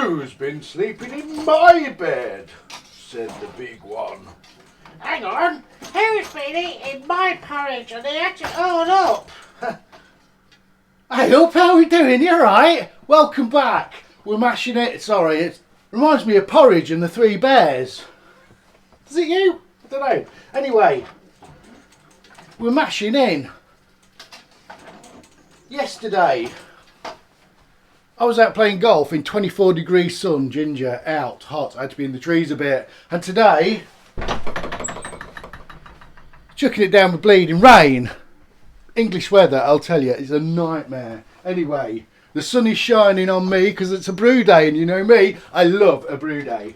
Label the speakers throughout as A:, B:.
A: Who's been sleeping in my bed? Said the big one.
B: Hang on, who's been eating my porridge and they had to own up?
C: Hey up, how are we doing? You alright? Welcome back. We're mashing it. Sorry, it reminds me of Porridge and the Three Bears. Is it you? I don't know. Anyway, we're mashing in. Yesterday, I was out playing golf in 24 degrees sun, ginger, out, hot. I had to be in the trees a bit. And today, chucking it down with bleeding rain. English weather, I'll tell you, is a nightmare. Anyway, the sun is shining on me because it's a brew day, and you know me, I love a brew day.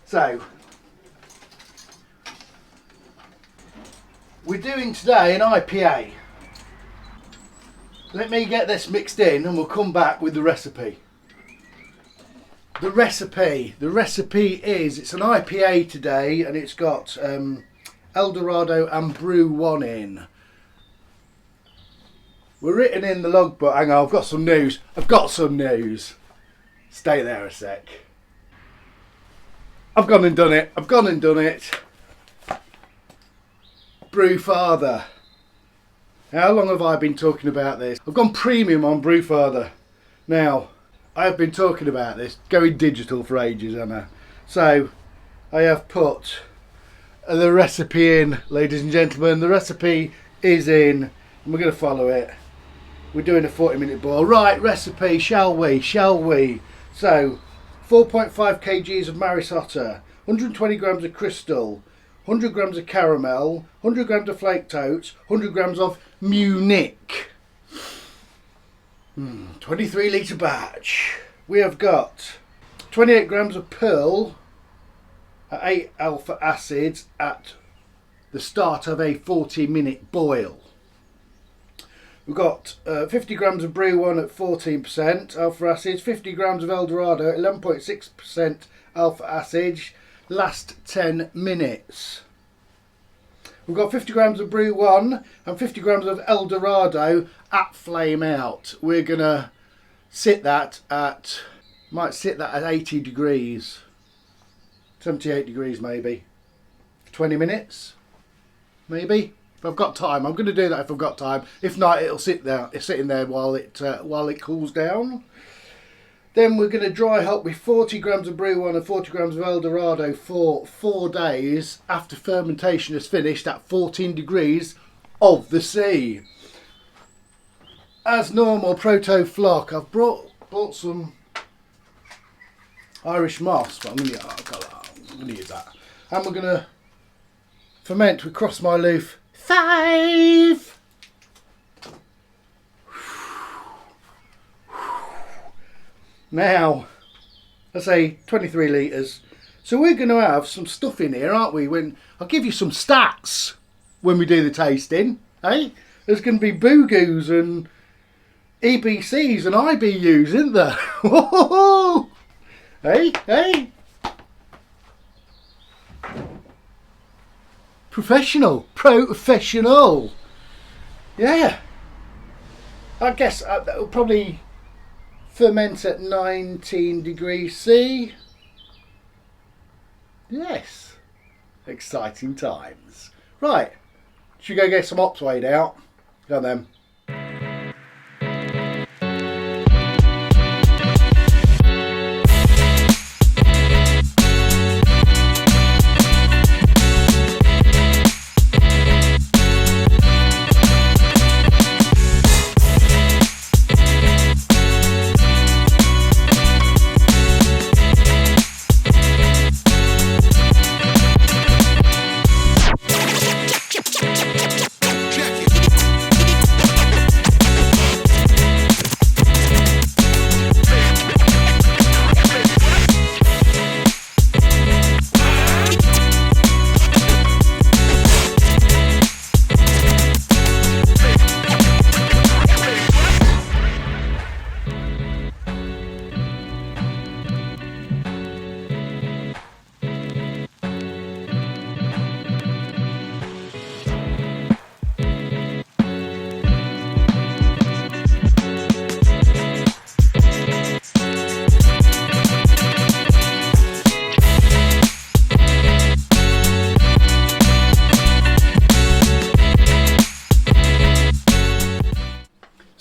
C: So, we're doing today an IPA. Let me get this mixed in and we'll come back with the recipe. The recipe is, it's an IPA today and it's got Dorado and Brew 1 in. We're written in the logbook. Hang on, I've got some news. Stay there a sec. I've gone and done it. Brew Father. How long have I been talking about this? I've gone premium on Brew Father. Now, I have been talking about this, going digital for ages, haven't I? So, I have put the recipe in, ladies and gentlemen. The recipe is in, and we're going to follow it. We're doing a 40-minute boil. Right, recipe, shall we? So, 4.5 kgs of Marisota, 120 grams of crystal, 100 grams of caramel, 100 grams of flake totes, 100 grams of Munich. 23 litre batch. We have got 28 grams of pearl at 8 alpha acids at the start of a 40-minute boil. We've got 50 grams of Brew 1 at 14% alpha acids, 50 grams of Dorado at 11.6% alpha acids, last 10 minutes. We've got 50 grams of Brew 1 and 50 grams of Dorado at flame out. We're going to sit that at 80 degrees, 78 degrees maybe, for 20 minutes, maybe. If I've got time, I'm going to do that if I've got time. If not, it'll sit in there while it cools down. Then we're going to dry hop with 40 grams of Brew 1 and 40 grams of Dorado for 4 days after fermentation has finished at 14 degrees of the sea. As normal, Proto Flock. I've bought some Irish moss, but I'm going to use that. And we're going to ferment with Cross My Loof 5. Now, I say 23 litres. So we're going to have some stuff in here, aren't we? I'll give you some stats when we do the tasting. Eh? There's going to be boogoos and EBCs and IBUs, isn't there? Hey? Professional. Yeah. I guess that'll probably ferment at 19 degrees C. Yes. Exciting times. Right. Should we go get some hops weighed out? Go on then.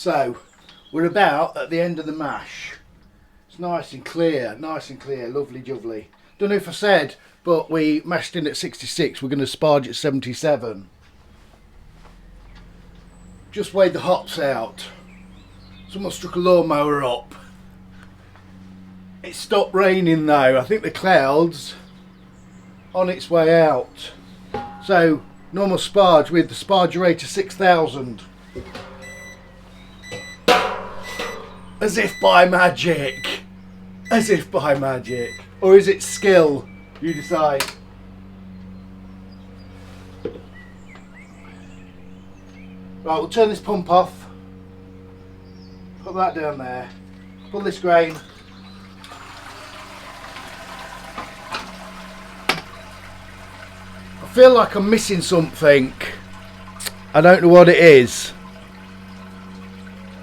C: So we're about at the end of the mash. It's nice and clear, lovely jubbly. Don't know if I said, but we mashed in at 66. We're going to sparge at 77. Just weighed the hops out. Someone struck a lawnmower up. It stopped raining though. I think the clouds on its way out. So normal sparge with the sparge rate of 6,000. As if by magic. As if by magic. Or is it skill? You decide. Right, we'll turn this pump off. Put that down there. Pull this grain. I feel like I'm missing something. I don't know what it is.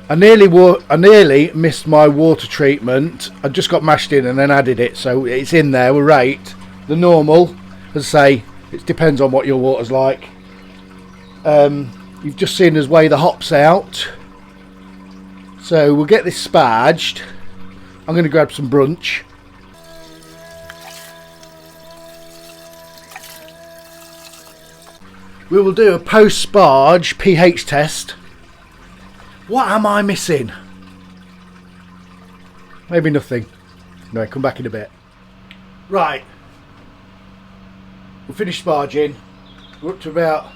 C: I nearly missed my water treatment. I just got mashed in and then added it, so it's in there. We're right. The normal, as I say, it depends on what your water's like. You've just seen us weigh the hops out, so we'll get this sparged. I'm going to grab some brunch. We will do a post-sparge pH test. What am I missing? Maybe nothing. No, come back in a bit. Right. We'll finish sparging. We're up to about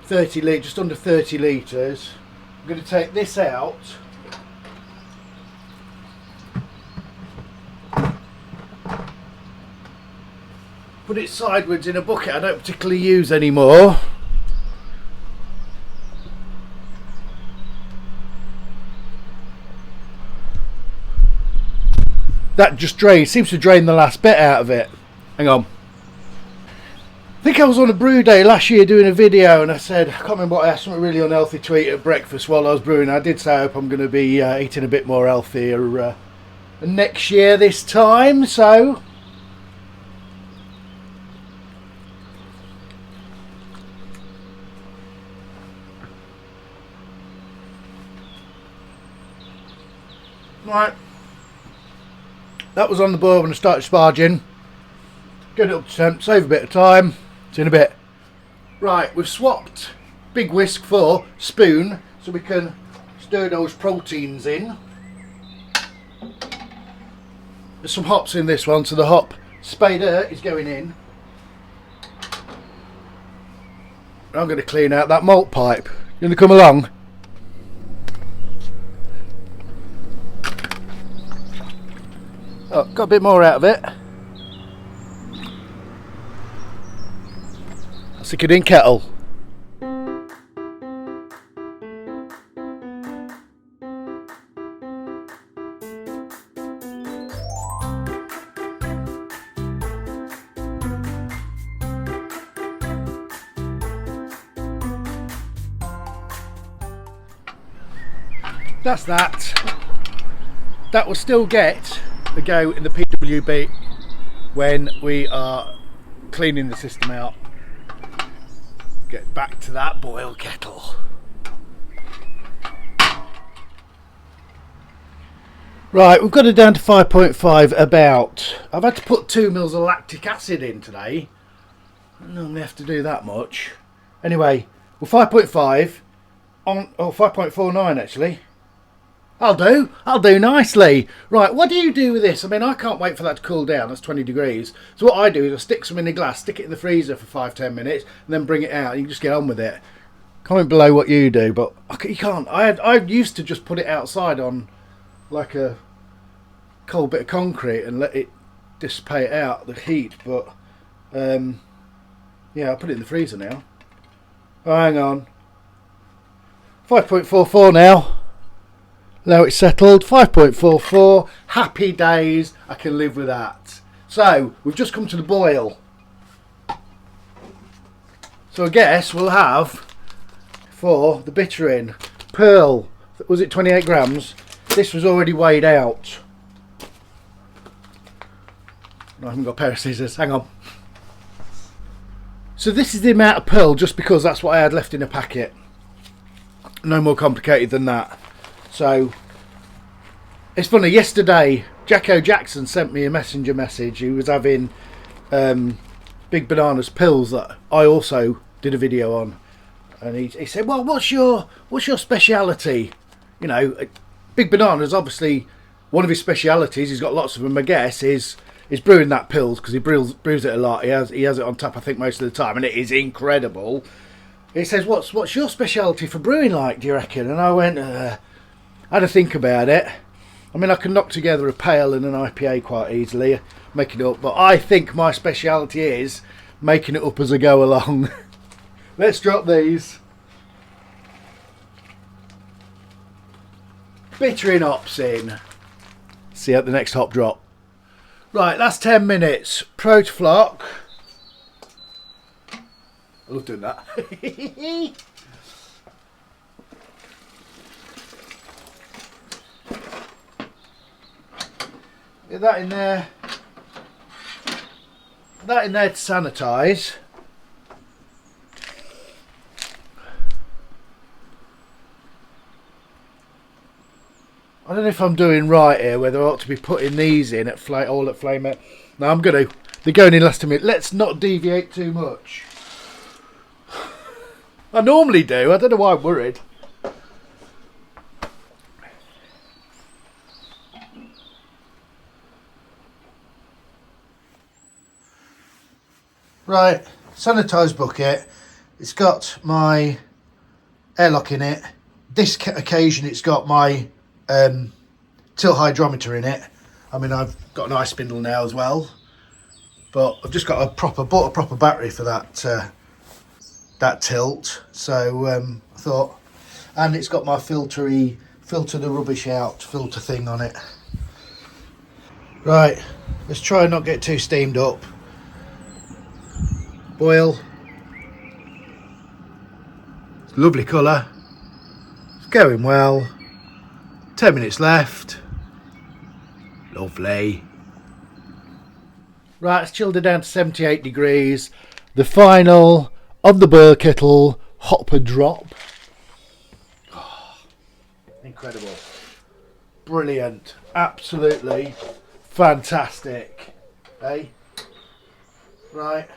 C: 30 litres, just under 30 litres. I'm going to take this out. Put it sideways in a bucket I don't particularly use anymore. That just seems to drain the last bit out of it. Hang on. I think I was on a brew day last year doing a video and I said, I can't remember what I asked, something really unhealthy to eat at breakfast while I was brewing. I did say I hope I'm going to be eating a bit more healthier next year this time, so... Right. That was on the boil when I started sparging. Get it up to temp, save a bit of time. See you in a bit. Right, we've swapped big whisk for spoon so we can stir those proteins in. There's some hops in this one, so the hop spader is going in. I'm going to clean out that malt pipe. You want to come along? Oh, got a bit more out of it. I'll stick it in kettle. That's that. That will still get the go in the PWB when we are cleaning the system out. Get back to that boil kettle. Right, we've got it down to 5.5 about. I've had to put 2 mils of lactic acid in today. I don't normally have to do that much. Anyway, we're 5.5 on, 5.49 actually. I'll do nicely. Right, what do you do with this? I mean, I can't wait for that to cool down. That's 20 degrees. So what I do is I stick some in a glass, stick it in the freezer for 5-10 minutes, and then bring it out. You can just get on with it. Comment below what you do, but you can't. I used to just put it outside on like a cold bit of concrete and let it dissipate out the heat, but yeah, I'll put it in the freezer now. Oh, hang on. 5.44 now. Now it's settled, 5.44, happy days, I can live with that. So, we've just come to the boil. So I guess we'll have, for the bitter in, Pearl, was it 28 grams? This was already weighed out. I haven't got a pair of scissors, hang on. So this is the amount of Pearl just because that's what I had left in a packet. No more complicated than that. So it's funny, yesterday Jacko Jackson sent me a messenger message. He was having Big Banana's pills that I also did a video on, and he said, well, what's your speciality? You know, Big Banana's obviously one of his specialities, he's got lots of them, I guess, is brewing that pills, because he brews it a lot. He has it on tap, I think, most of the time, and it is incredible. He says, what's your speciality for brewing like, do you reckon? And I went, I had to think about it. I mean, I can knock together a pale and an IPA quite easily, make it up, but I think my speciality is making it up as I go along. Let's drop these. Bittering hops in. See you at the next hop drop. Right, last 10 minutes. Protoflock. I love doing that. Get that in there. That in there to sanitise. I don't know if I'm doing right here, whether I ought to be putting these in at all at flame. No, I'm going to. They're going in last minute. Let's not deviate too much. I normally do. I don't know why I'm worried. Right, sanitised bucket. It's got my airlock in it. This occasion it's got my tilt hydrometer in it. I mean, I've got an ice spindle now as well, but I've just bought a proper battery for that tilt. So I thought, and it's got my filter the rubbish out filter thing on it. Right, let's try and not get too steamed up. Boil. Lovely colour. It's going well. 10 minutes left. Lovely. Right, it's chilled it down to 78 degrees. The final of the boil kettle hopper drop. Oh, incredible. Brilliant. Absolutely fantastic. Hey? Right.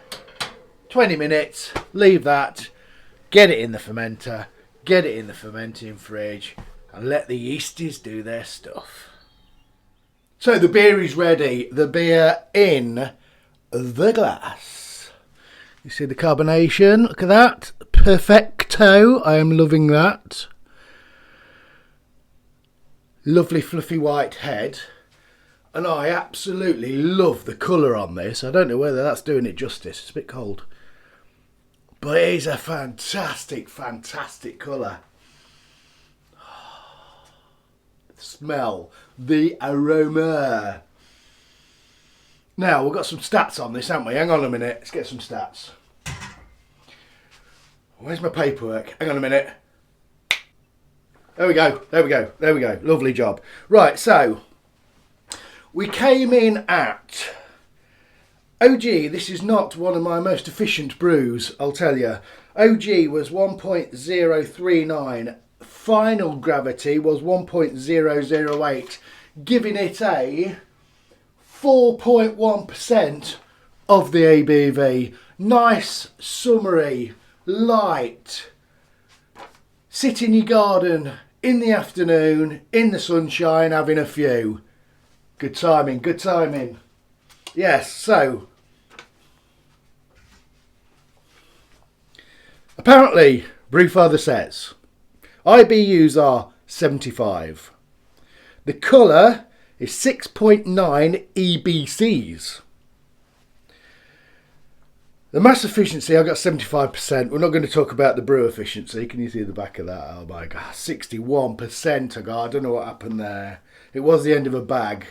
C: 20 minutes. Leave that. Get it in the fermenter. Get it in the fermenting fridge. And let the yeasties do their stuff. So the beer is ready. The beer in the glass. You see the carbonation? Look at that. Perfecto. I am loving that. Lovely fluffy white head. And I absolutely love the colour on this. I don't know whether that's doing it justice. It's a bit cold. But it is a fantastic, fantastic colour. Smell, the aroma. Now we've got some stats on this, haven't we? Hang on a minute, let's get some stats. Where's my paperwork? Hang on a minute. There we go, there we go, there we go. Lovely job. Right, so we came in at OG. This is not one of my most efficient brews, I'll tell you. OG was 1.039. Final gravity was 1.008, giving it a 4.1% of the ABV. Nice, summery, light. Sit in your garden in the afternoon, in the sunshine, having a few. Good timing, good timing. Yes, so apparently, Brewfather says IBUs are 75. The colour is 6.9 EBCs. The mass efficiency, I got 75%. We're not going to talk about the brew efficiency. Can you see the back of that? Oh my God, 61% I got. I don't know what happened there. It was the end of a bag.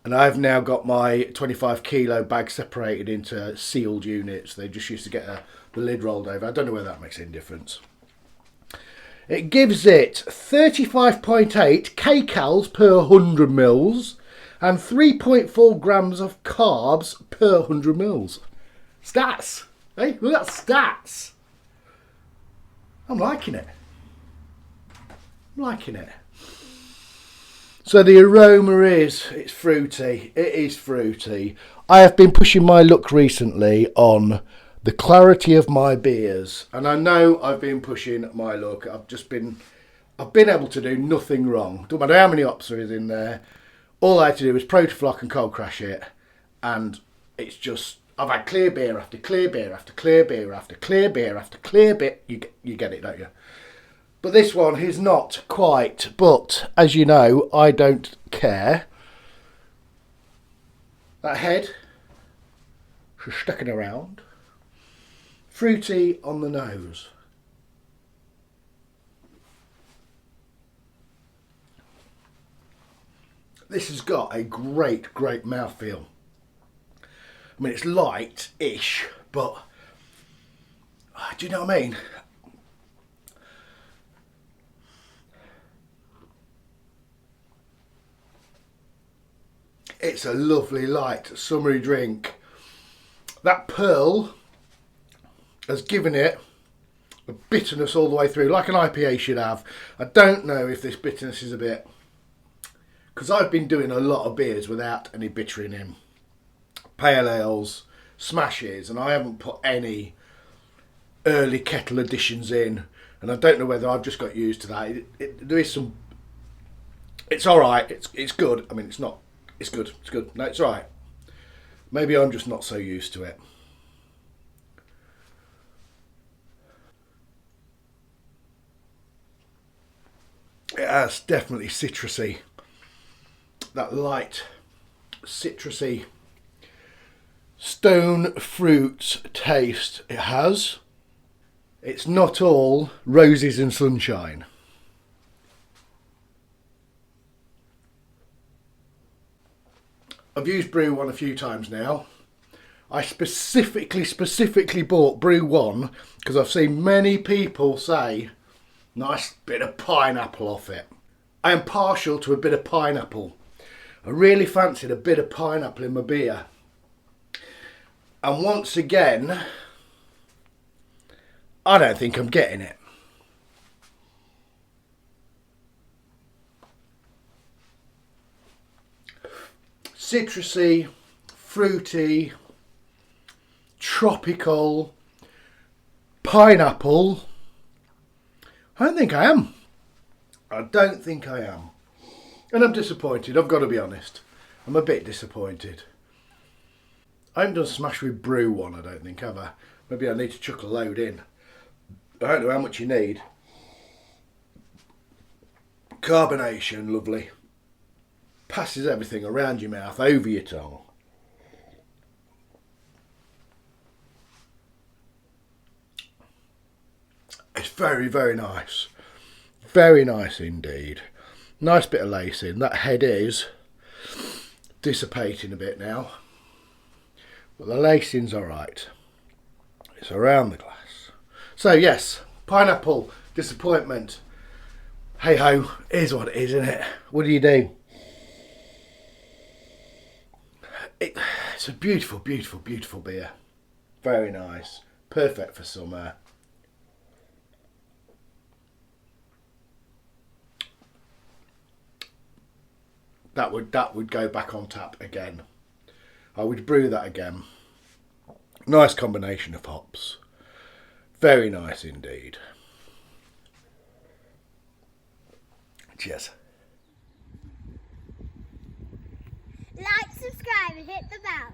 C: And I've now got my 25 kilo bag separated into sealed units. They just used to get the lid rolled over. I don't know whether that makes any difference. It gives it 35.8 kcals per 100 mils and 3.4 grams of carbs per 100 mils. Stats. Hey, look at that stats. I'm liking it. I'm liking it. So the aroma it's fruity. It is fruity. I have been pushing my luck recently on the clarity of my beers, and I know I've been pushing my luck. I've been able to do nothing wrong. Don't matter how many hops there is in there. All I had to do was protoflock and cold crash it, and it's just, I've had clear beer after clear beer after clear beer after clear beer after clear beer. You get it, don't you? But this one is not quite. But as you know, I don't care. That head, she's sticking around. Fruity on the nose. This has got a great mouthfeel. I mean, it's light-ish, but do you know what I mean? It's a lovely, light, summery drink. That pearl has given it a bitterness all the way through, like an IPA should have. I don't know if this bitterness is a bit... Because I've been doing a lot of beers without any bitter in them. Pale ales, smashes, and I haven't put any early kettle additions in. And I don't know whether I've just got used to that. There is some... It's alright, it's good. I mean, it's not... It's good. No, it's all right. Maybe I'm just not so used to it. It has definitely citrusy. That light citrusy stone fruit taste it has. It's not all roses and sunshine. I've used Brew One a few times now. I specifically bought Brew One because I've seen many people say nice bit of pineapple off it. I am partial to a bit of pineapple. I really fancied a bit of pineapple in my beer. And once again, I don't think I'm getting it. Citrusy, fruity, tropical, pineapple. I don't think I am. I don't think I am. And I'm disappointed, I've got to be honest. I'm a bit disappointed. I haven't done smash with Brew One, I don't think, have I? Maybe I need to chuck a load in. I don't know how much you need. Carbonation, lovely. Passes everything around your mouth, over your tongue. It's very nice. Very nice indeed. Nice bit of lacing. That head is dissipating a bit now. But the lacing's alright. It's around the glass. So yes, pineapple, disappointment. Hey ho, here's what it is, isn't it? What do you do? It's a beautiful beer. Very nice. Perfect for summer. That would go back on tap again. I would brew that again. Nice combination of hops. Very nice indeed. Cheers.
D: Like, subscribe and hit the bell.